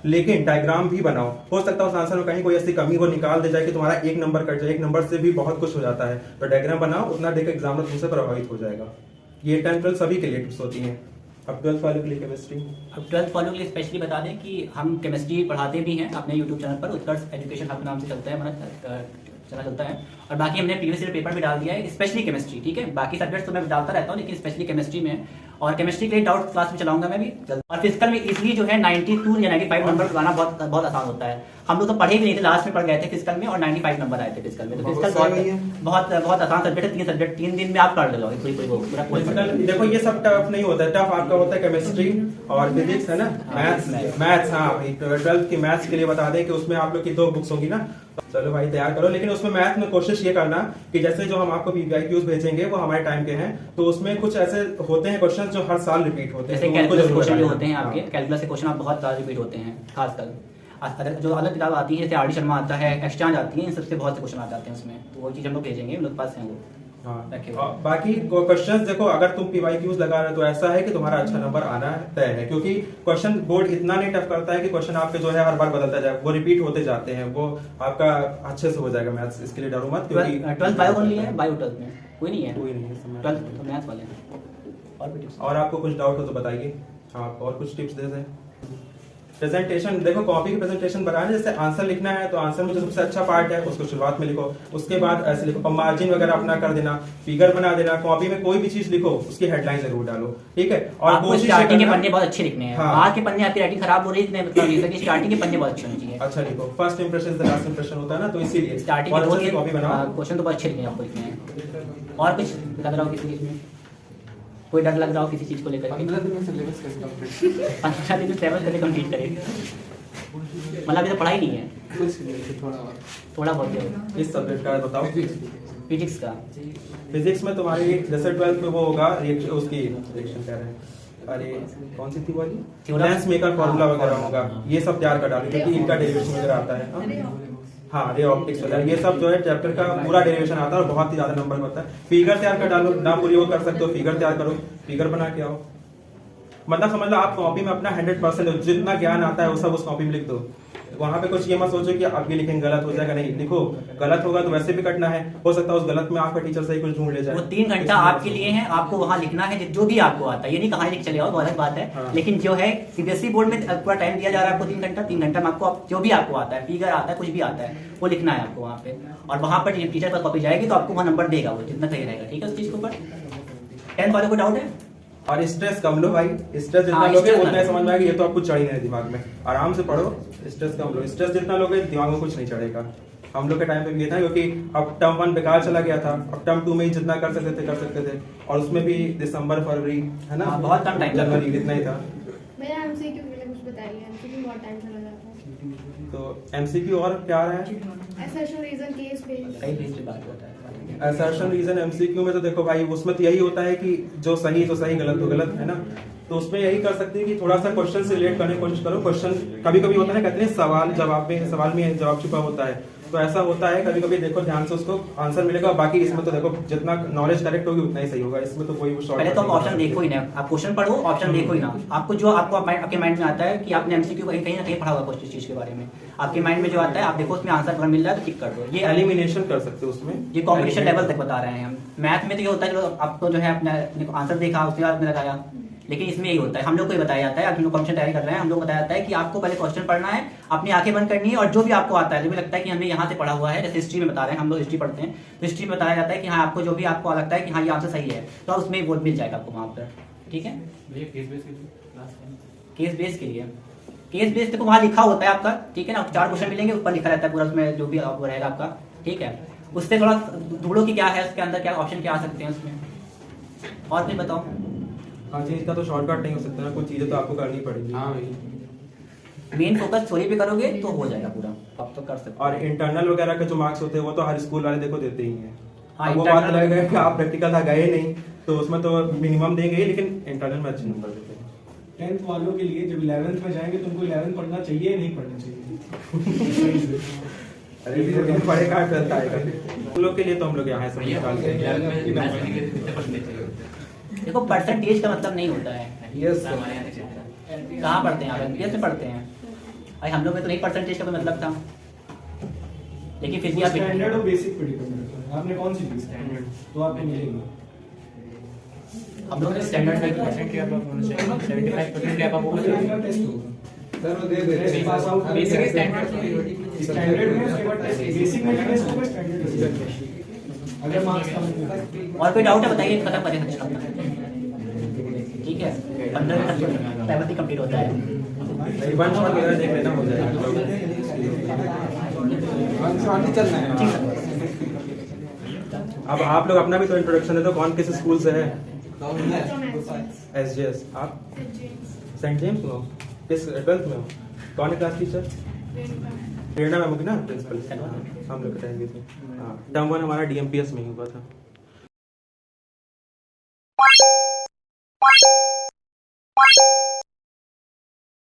लेकिन डायग्राम भी बनाओ। हो सकता है उस आंसर में कहीं कोई ऐसी कमी वो निकाल दे जाए कि तुम्हारा एक नंबर कट जाए। एक नंबर से भी बहुत कुछ हो जाता है, तो डायग्राम बनाओ, उतना देकर एग्जाम तुमसे प्रभावित हो जाएगा। ये 10th 12 सभी के लिए टिप्स होती हैं। अब 12th वालों के लिए केमिस्ट्री, अब 12th वालों के लिए स्पेशली बता दें कि हम केमिस्ट्री पढ़ाते भी हैं अपने यूट्यूब चैनल पर, उत्कर्ष एजुकेशन हब नाम से चलता है हमारा चैनल चलता है। और बाकी हमने प्रीवियस ईयर पेपर भी डाल दिया है, स्पेशली केमिस्ट्री। ठीक है, बाकी सब्जेक्ट्स तो मैं डालता रहता हूँ, लेकिन स्पेशली केमिस्ट्री में। और केमिस्ट्री के लिए डाउट क्लास में चलाऊंगा मैं भी। और फिजिकल में इजीली जो है 92 या 95 नंबर लाना बहुत आसान होता है। हम लोग तो पढ़े भी नहीं थे, लास्ट में पढ़ गए थे फिजिकल में और 95 नंबर आए थे फिजिकल में। तो फिजिकल बहुत आसान सब्जेक्ट है। 3 दिन में आप कर लोगे पूरा। देखो ये सब टफ नहीं होता है, टफ आपका होता है केमिस्ट्री और फिजिक्स, है ना, मैथ्स। हाँ, 12th की मैथ्स के लिए बता दें कि उसमें आप लोग की 2 बुक्स होगी ना, चलो भाई तैयार करो। लेकिन उसमें मैथ में कोशिश ये करना कि जैसे जो हम आपको PYQs भेजेंगे वो हमारे टाइम के हैं, तो उसमें कुछ ऐसे होते हैं क्वेश्चन जो हर साल रिपीट होते हैं। जैसे कैलकुलस क्वेश्चन जो होते हैं आपके, कैलकुलस के क्वेश्चन आप बहुत सारे रिपीट होते हैं। खासकर जो अलग किताब आती है, जैसे आर डी शर्मा आता है, एक्सचांज आती है, इन सबसे बहुत से क्वेश्चन आ जाते हैं उसमें। तो वो चीज़ हम लोग भेजेंगे, हम लोग पास हैं वो। हाँ, बाकी क्वेश्चंस देखो, अगर तुम PYQs लगा रहे हो तो ऐसा है कि तुम्हारा अच्छा नंबर आना तय है, क्योंकि क्वेश्चन बोर्ड इतना नहीं टफ करता है कि क्वेश्चन आपके जो है हर बार बदलता जाए, वो रिपीट होते जाते हैं, वो आपका अच्छे से हो जाएगा मैथ्स। इसके लिए डरो मत, क्योंकि 12th बायो ओनली है, बायो 12th में कोई नहीं है, कोई नहीं है 12th तो मैथ्स वाले हैं। और भी टिप्स, और आपको कुछ डाउट हो तो बताइए, आप और कुछ टिप्स दे दें। प्रेजेंटेशन देखो, कॉपी की प्रेजेंटेशन बनाने, जैसे आंसर लिखना है तो आंसर में जो सबसे अच्छा पार्ट है उसको शुरुआत में लिखो, उसके बाद ऐसे लिखो, मार्जिन वगैरह अपना कर देना, फिगर बना देना। कॉपी में कोई भी चीज लिखो उसकी हेडलाइन जरूर डालो, ठीक है। और कोशिश स्टार्टिंग के पन्ने बहुत अच्छे लिखने हैं। बाद के पन्ने आपकी राइटिंग खराब हो रही है, मतलब ये कि स्टार्टिंग के पन्ने बहुत अच्छे होने चाहिए। अच्छा लिखो, फर्स्ट इंप्रेशन से लास्ट इंप्रेशन होता है ना, तो इसीलिए स्टार्टिंग में कॉपी बनाओ, क्वेश्चन तो बहुत अच्छे लिखने आपको लिखने हैं। और कुछ लग रहा हो किसी चीज में, कोई डर लग रहा हो किसी चीज को लेकर? 15 दिन में सिलेबस कैसे कंप्लीट 15 दिन में सिलेबस कैसे कंप्लीट करें? मतलब अभी तो पढ़ाई नहीं है, थोड़ा बहुत। इस सब्जेक्ट का बताओ, फिजिक्स का। फिजिक्स में तुम्हारी जैसे 12th में वो होगा रिएक्शन, उसकी रिएक्शन कह रहे हैं, अरे कौन सी थी वाली, लेंस मेकर फॉर्मूला वगैरह होगा, ये सब तैयार कर डालो, क्योंकि इनका डेरिवेशन वगैरह आता है। हाँ, रे ऑप्टिक्स वगैरह, ये सब जो है चैप्टर का पूरा डेरिवेशन आता है और बहुत ही ज्यादा नंबर होता है। फिगर तैयार कर डालो, ना पूरी वो कर सकते हो, फिगर तैयार करो, फिगर बना के आओ। मतलब समझ लो आप कॉपी में अपना 100% जितना ज्ञान आता है वो सब उस कॉपी में लिख दो। वहां पे कुछ ये मत सोचो कि आप ये लिखेंगे गलत हो जाएगा, नहीं लिखो, गलत होगा तो वैसे भी कटना है, हो सकता है उस गलत में आपका टीचर सही कुछ ढूंढ ले जाए। वो 3 घंटा आपके लिए है, आपको वहां लिखना है जो भी आपको आता है, ये नहीं कहानी लिख चले आओ, बहुत अलग बात है। हाँ। लेकिन जो है CBSE बोर्ड में पूरा टाइम दिया जा रहा है आपको 3 घंटा, 3 घंटा में आपको जो भी आपको आता है, फिगर आता है, कुछ भी आता है, वो लिखना है आपको वहाँ पे। और वहाँ पर टीचर पर कॉपी जाएगी तो आपको वहाँ नंबर देगा वो, जितना सही रहेगा, ठीक है। उस चीज के ऊपर 10th वालों को डाउट है। और स्ट्रेस कम लो भाई, स्ट्रेस जितना लोगे उतना समझ में आएगा, ये तो आपको चढ़ ही नहीं दिमाग में, आराम से पढ़ो, स्ट्रेस कम लो। स्ट्रेस जितना लोगे दिमाग में कुछ नहीं चढ़ेगा। हम लोग के टाइम पे भी ये था, क्योंकि अब टर्म 1 बेकार चला गया था, अब टर्म 2 में ही जितना कर सकते थे, और उसमें भी दिसंबर फरवरी, है ना, बहुत कम टाइम, जनवरी इतना ही था। मेरा MCQ के लिए कुछ बताइए, MCQ बहुत टाइम चला जाता है। तो MCQ और क्या रहा है, असर्शन रीजन केस बेस्ड, कई बेस पे बात होता है। असर्शन रीजन MCQ में तो देखो भाई, उसमें तो यही होता है कि जो सही तो सही, गलत तो गलत, है ना। तो उसमें यही कर सकते हैं कि थोड़ा सा क्वेश्चन से रिलेट करने की कोशिश करो। क्वेश्चन कभी कभी होता है, कहते हैं सवाल में जवाब छुपा होता है, तो ऐसा होता है कभी कभी, देखो ध्यान से उसको आंसर मिलेगा। बाकी इसमें तो देखो जितना नॉलेज करेक्ट होगी उतना ही सही होगा, इसमें तो कोई पहले तो आप ऑप्शन देखो ही ना, आप क्वेश्चन पढ़ो, ऑप्शन देखो ही ना। आपको जो आपके माइंड में आता है कि आपने MCQ कहीं ना कहीं पढ़ा होगा कुछ चीज के बारे में, आपके माइंड में जो आता है आप देखो, उसमें आंसर अगर मिल रहा है तो टिक कर दो। ये एलिमिनेशन कर सकते हो उसमें, ये कॉम्पिटिशन लेवल तक बता रहे हैं हम। मैथ में तो ये होता है कि आपको जो है अपने आंसर देखा, उसके बाद में लगाया, लेकिन इसमें यही होता है, हम लोग को ये बताया जाता है, आप लोग कॉम्पिटिशन तैयारी कर रहे हैं, हम लोग बताया जाता है कि आपको पहले क्वेश्चन पढ़ना है, अपनी आंखें बंद करनी है, और जो भी आपको आता है, जो भी लगता है कि हमने यहाँ से पढ़ा हुआ है, जैसे हिस्ट्री में बता रहे हैं, हम लोग हिस्ट्री पढ़ते हैं, तो हिस्ट्री में बताया जाता है कि हाँ आपको जो भी आपको लगता है कि हाँ ये आंसर सही है, तो उसमें वो मिल जाएगा आपको वहाँ पर, ठीक है। केस बेस के लिए, केस बेस देखो वहाँ लिखा होता है आपका, ठीक है ना, 4 क्वेश्चन मिलेंगे, ऊपर लिखा रहता है पूरा, उसमें जो भी आपको रहेगा आपका, ठीक है। उससे थोड़ा ढूंढो कि क्या है उसके अंदर, क्या ऑप्शन क्या आ सकते हैं उसमें, और कुछ बताओ। हाँ जी, इसका तो शॉर्टकट नहीं हो सकता ना, कुछ चीजें तो आपको करनी पड़ेगी। हाँ भाई, मेन फोकस थ्योरी पे करोगे तो हो जाएगा पूरा, आप तो कर सकते हो। और इंटरनल वगैरह के जो मार्क्स होते हैं वो तो हर स्कूल वाले देखो देते ही हैं। हाँ, वो बात अलग है कि आप प्रैक्टिकल था गए नहीं, तो उसमें तो मिनिमम देंगे, लेकिन इंटरनल में अच्छे नंबर देते हैं। 10th वालों के लिए जब 11th में जाएंगे तुमको 11th पढ़ना चाहिए, नहीं पढ़ना चाहिए? अरे भी पढ़ेगा 12th आएगा, उन लोग के लिए तो हम लोग यहाँ है सब निकालते हैं। देखो परसेंटेज का मतलब नहीं होता है। यस, कहाँ पढ़ते हैं आप? MPS में पढ़ते हैं, भाई हम लोग में तो नहीं परसेंटेज का कोई मतलब था, लेकिन फिर भी आप स्टैंडर्ड और बेसिक पे डिपेंड करता है। आपने कौन सी ली स्टैंडर्ड, तो आपको मिलेगी। हम लोग ने स्टैंडर्ड में किया 75% क्या पापा बोल रहे हैं? टेस्ट होगा सर वो दे देते पास आउट हैं बेसिक स्टैंडर्ड स्टैंडर्ड में उसके बाद टेस्ट, बेसिक में टेस्ट होगा, स्टैंडर्ड अगर मार्क्स कम होंगे। और कोई डाउट है बताइए, खत्म करें सेक्शन अपना। ठीक है, 15 तक लेवल कंप्लीट होता है। वन शॉट मेरा देख लेना हो जाएगा। चलना है। ठीक है। अब आप लोग अपना भी तो इंट्रोडक्शन दे दो, कौन किस स्कूल से है? From SGS. एसजेएस। आप St. James. सेंट जेम्स में हो? किस 12th में हो? कौन है क्लास टीचर? Venuka. प्रेरणा मैम होगी ना प्रिंसिपल? हम लोग के टाइम भी थे। हाँ, टर्म 1 हमारा डीएमपीएस में ही हुआ था।